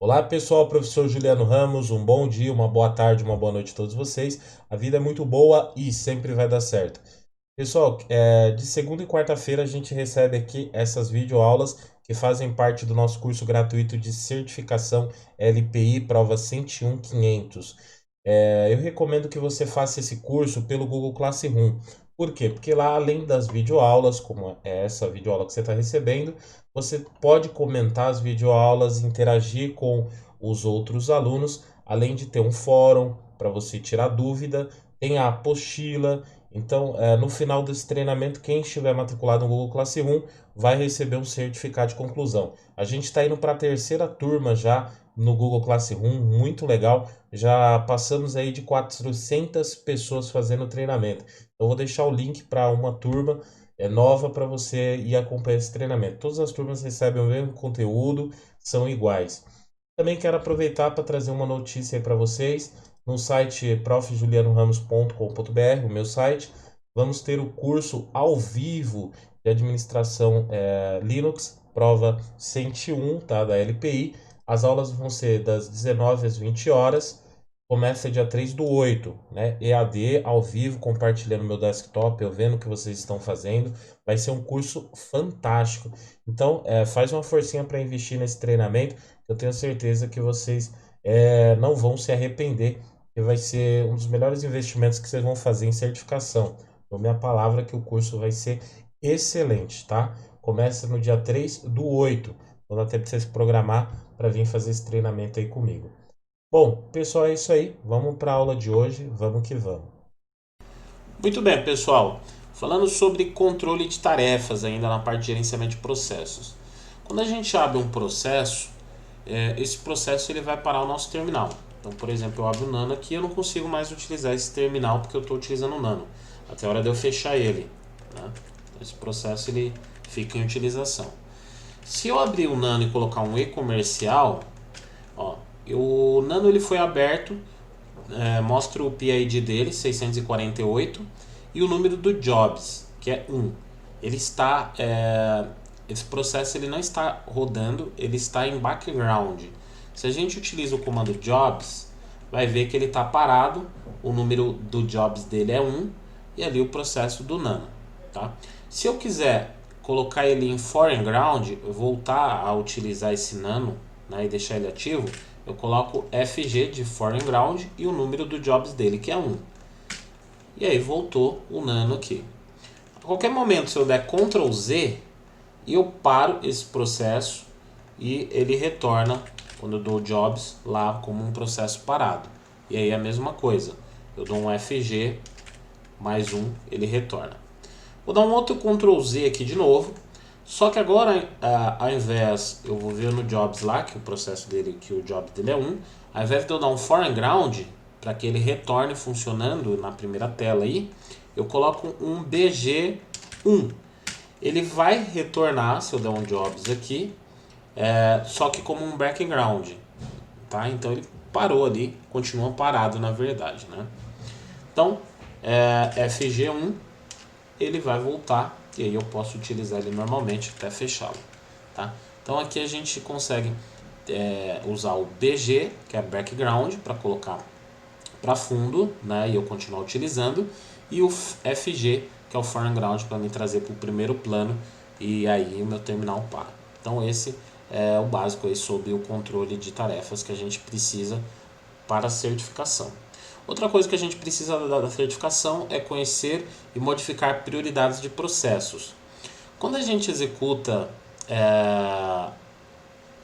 Olá pessoal, professor Juliano Ramos, um bom dia, uma boa tarde, uma boa noite a todos vocês. A vida é muito boa e sempre vai dar certo. Pessoal, de segunda e quarta-feira a gente recebe aqui essas videoaulas que fazem parte do nosso curso gratuito de certificação LPI, prova 101.500. Eu recomendo que você faça esse curso pelo Google Classroom. Por quê? Porque lá, além das videoaulas, como é essa videoaula que você está recebendo, você pode comentar as videoaulas, interagir com os outros alunos, além de ter um fórum para você tirar dúvida, tem a apostila. Então, no final desse treinamento, quem estiver matriculado no Google Classroom vai receber um certificado de conclusão. A gente está indo para a terceira turma já no Google Classroom, muito legal. Já passamos aí de 400 pessoas fazendo o treinamento. Eu vou deixar o link para uma turma nova para você ir acompanhar esse treinamento. Todas as turmas recebem o mesmo conteúdo, são iguais. Também quero aproveitar para trazer uma notícia para vocês. No site profjulianoramos.com.br, o meu site, vamos ter o curso ao vivo de administração Linux, prova 101, tá, da LPI. As aulas vão ser das 19 às 20 horas. Começa dia 3/8, né? EAD ao vivo, compartilhando meu desktop, eu vendo o que vocês estão fazendo. Vai ser um curso fantástico. Então, faz uma forcinha para investir nesse treinamento. Eu tenho certeza que vocês não vão se arrepender. E vai ser um dos melhores investimentos que vocês vão fazer em certificação. Dou minha palavra que o curso vai ser excelente, tá? Começa no dia 3/8. Então dá tempo de você se programar para vir fazer esse treinamento aí comigo. Bom, pessoal, é isso aí. Vamos para a aula de hoje. Vamos que vamos. Muito bem, pessoal. Falando sobre controle de tarefas ainda na parte de gerenciamento de processos. Quando a gente abre um processo, esse processo ele vai parar o nosso terminal. Então, por exemplo, eu abro o Nano aqui e eu não consigo mais utilizar esse terminal porque eu estou utilizando o Nano. Até a hora de eu fechar ele. Né? Esse processo ele fica em utilização. Se eu abrir o Nano e colocar um e-comercial, ó, o Nano ele foi aberto, mostra o PID dele, 648, e o número do jobs, que é 1. Ele está, esse processo ele não está rodando, ele está em background. Se a gente utiliza o comando jobs, vai ver que ele está parado, o número do jobs dele é 1, e ali o processo do nano. Tá? Se eu quiser colocar ele em foreground, voltar a utilizar esse nano, né, e deixar ele ativo, eu coloco FG de foreground e o número do jobs dele, que é 1. E aí voltou o nano aqui. A qualquer momento, se eu der Ctrl Z, eu paro esse processo e ele retorna, quando eu dou jobs, lá como um processo parado. E aí a mesma coisa, eu dou um FG mais 1, ele retorna. Vou dar um outro Ctrl Z aqui de novo. Só que agora, ao invés, eu vou ver no jobs lá, que o processo dele, que o job dele é 1. Ao invés de eu dar um foreground, para que ele retorne funcionando na primeira tela aí, eu coloco um BG1. Ele vai retornar, se eu der um jobs aqui, só que como um background. Tá? Então ele parou ali, continua parado na verdade. Né? Então, FG1 ele vai voltar e aí eu posso utilizar ele normalmente até fechá-lo. Tá? Então aqui a gente consegue usar o BG, que é background, para colocar para fundo, né, e eu continuar utilizando, e o FG, que é o foreground, para me trazer para o primeiro plano e aí o meu terminal para. Então esse é o básico aí sobre o controle de tarefas que a gente precisa para a certificação. Outra coisa que a gente precisa da certificação é conhecer e modificar prioridades de processos. Quando a gente executa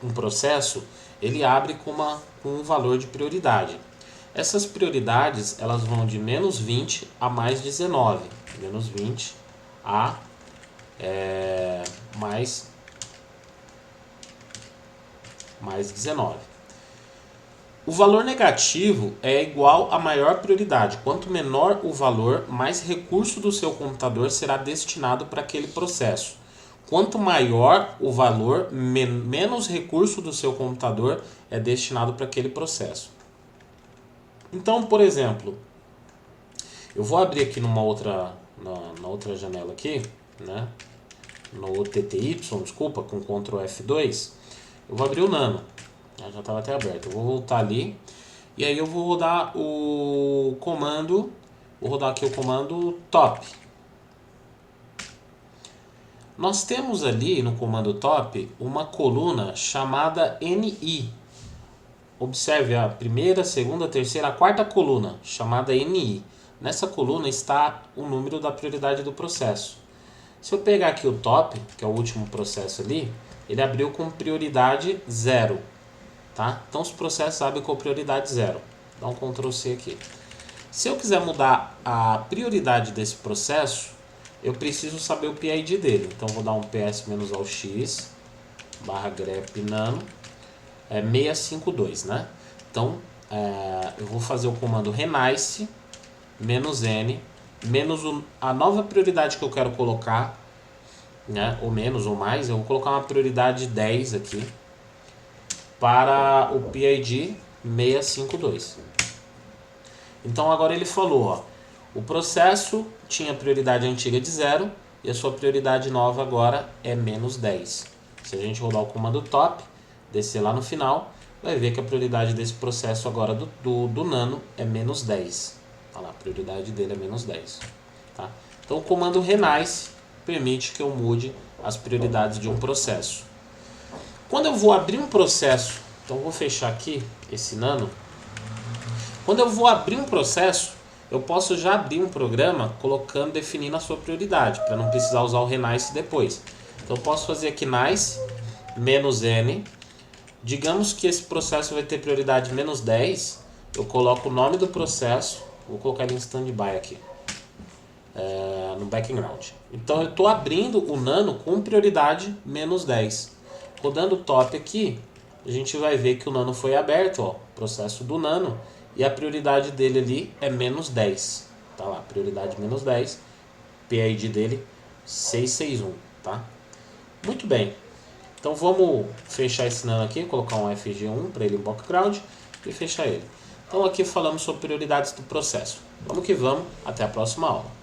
um processo, ele abre com um valor de prioridade. Essas prioridades elas vão de -20 a +19. -20 a mais 19. O valor negativo é igual a maior prioridade. Quanto menor o valor, mais recurso do seu computador será destinado para aquele processo. Quanto maior o valor, menos recurso do seu computador é destinado para aquele processo. Então, por exemplo, eu vou abrir aqui na outra janela aqui, né? No TTY, desculpa, com Ctrl F2, eu vou abrir o Nano. Já estava até aberto. Eu vou voltar ali. E aí eu vou rodar o comando. Vou rodar aqui o comando top. Nós temos ali no comando top uma coluna chamada NI. Observe a primeira, segunda, terceira, a quarta coluna, chamada NI. Nessa coluna está o número da prioridade do processo. Se eu pegar aqui o top, que é o último processo ali, ele abriu com prioridade 0. Tá? Então os processos abrem com prioridade 0. Dá um Ctrl C aqui. Se eu quiser mudar a prioridade desse processo, eu preciso saber o PID dele. Então vou dar um ps-x barra grep nano 652, né? Então eu vou fazer o comando renice -n menos a nova prioridade que eu quero colocar, né? Ou menos ou mais, eu vou colocar uma prioridade 10 aqui para o PID 652. Então agora ele falou, ó, o processo tinha prioridade antiga de 0 e a sua prioridade nova agora é -10. Se a gente rodar o comando top, descer lá no final, vai ver que a prioridade desse processo agora do nano é -10. Olha lá, a prioridade dele é -10. Tá? Então o comando renice permite que eu mude as prioridades de um processo. Quando eu vou abrir um processo, então eu vou fechar aqui esse nano. Quando eu vou abrir um processo, eu posso já abrir um programa definindo a sua prioridade, para não precisar usar o renice depois. Então eu posso fazer aqui nice -n. Digamos que esse processo vai ter prioridade -10. Eu coloco o nome do processo, vou colocar ele em standby aqui, no background. Então eu estou abrindo o nano com prioridade -10. Rodando o top aqui, a gente vai ver que o nano foi aberto, ó, processo do nano, e a prioridade dele ali é -10. Tá lá, prioridade -10, PID dele 661, tá? Muito bem. Então vamos fechar esse nano aqui, colocar um FG1 para ele em background e fechar ele. Então aqui falamos sobre prioridades do processo. Vamos que vamos, até a próxima aula.